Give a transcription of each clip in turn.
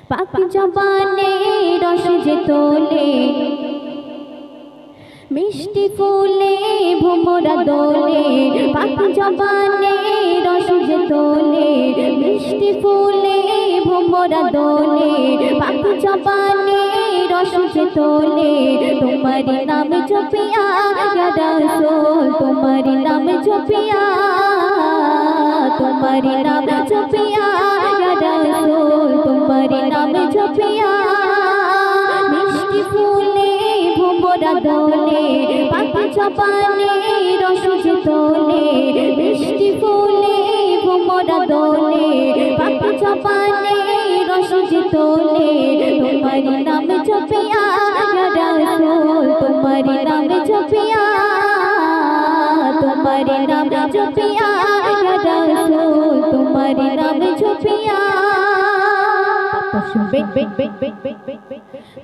পাক জবানে রস যে তোলে, মিষ্টি ফুলে ভোমরা দোলে। পাক জবানে রস যে তোলে, মিষ্টি ফুলে ভোমরা দোলে। পাক জবানে রস যে তোলে, তোমারি নাম জপিয়া ইয়া রাসূল, তোমারি নাম জপিয়া, তোমারি নাম জপিয়া ইয়া রাসূল, তোমারি নাম জপিয়া। মিষ্টি ফুলে ভোমরা দোলে, পাক জবানে রস যে তোলে, মিষ্টি ফুলে ভোমরা দোলে। পাক জবানে রস যে তোলে, তোমারি নাম জপিয়া ইয়া রাসূল, তোমারি নাম জপিয়া, তোমারি নাম জপিয়া ইয়া রাসূল, তোমারি নাম জপিয়া।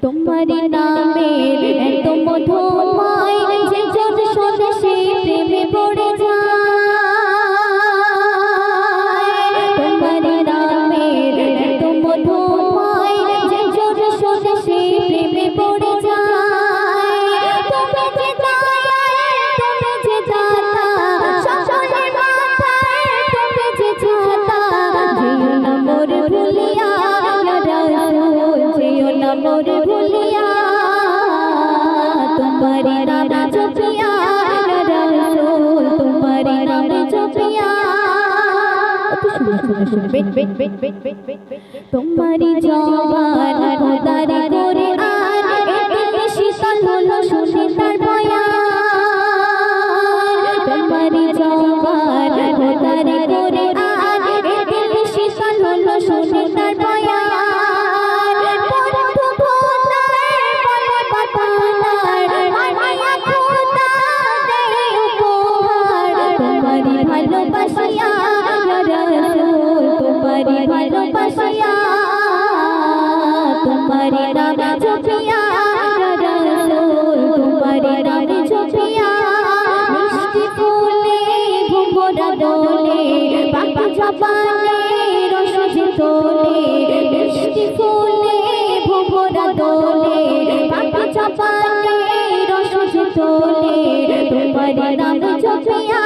তোমারি নামের এত মধুময়, যে জন শোনে সেই প্রেমে পড়ে যায়। তোমারি নামের এত মধুময়, যে জন শোনে সেই প্রেমে পড়ে যায়। তুমি যে দয়াল, তুমি যে দাতা, সকলের মাথায় তুমি যে ছাতা। যেও না মোর ভুলিয়া ইয়া রাসূল, যেও না মোর ভুলিয়া, তোমারি নাম জপিয়া ইয়া রাসূল, তোমারি নাম জপিয়া। তোমারি জবান খোদারি করে আর এদিন শীতল হলো শুনে তার বয়ান। তোমারি জবান খোদারি করে আর এদিন শীতল হলো শুনে তার বয়ান। বন্ধু খোদার বলে বাতানার, মানিয়া খোদা দেয় উপহার। তোমারি ভালোবাসিয়া ইয়া রাসূল, তোমারি ভালোবাসিয়া, তোমারি নাম জপিয়া ইয়া রাসূল, তোমারি নাম জপিয়া। মিষ্টি ফুলে ভোমরা দোলে, পাক জবানে রস যে তোলে, মিষ্টি ফুলে ভোমরা দোলে। পাক জবানে রস যে তোলে, তোমারি নাম জপিয়া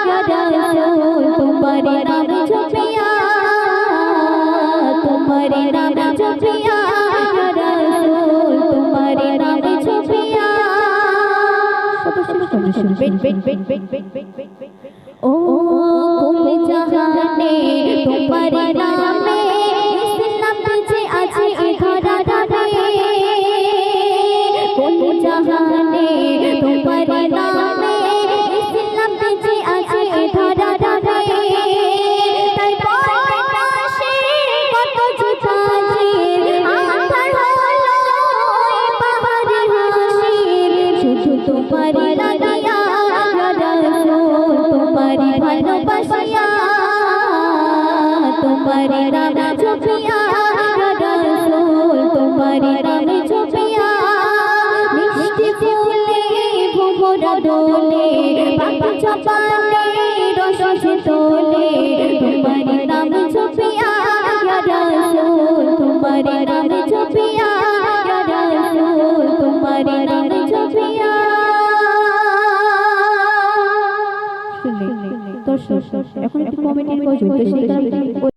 ইয়া রাসূল, তোমারি নাম জপিয়া, তোমারি নাম জপিয়া ইয়া রাসূল, তোমারি নাম জপিয়া। ও কুল জাহানে তোমারি নামে, ইসলাম যে আছে এ ধরাধামে। কুল জাহানে তোমারি নামে, ইসলাম যে আছে এ ধরাধামে। তাই বলে কাশের কত জুতাজির, আধার হলো এই পাহাড়ে হাসির। শুধু তোমারি লাগিয়া ইয়া রাসূল, তোমারি ভালোবাসিয়া, তোমারি নাম জপিয়া ইয়া রাসূল, তোমারি নাম জপিয়া। মিষ্টি ফুলে ভোমরা দোলে, পাক জবানে রস যে তোলে। তোমারি নাম জপিয়া ইয়া রাসূল, তোমারি নাম জপিয়া ইয়া রাসূল, তোমারি নাম জপিয়া। দর্শক এখন একটু কমেন্টের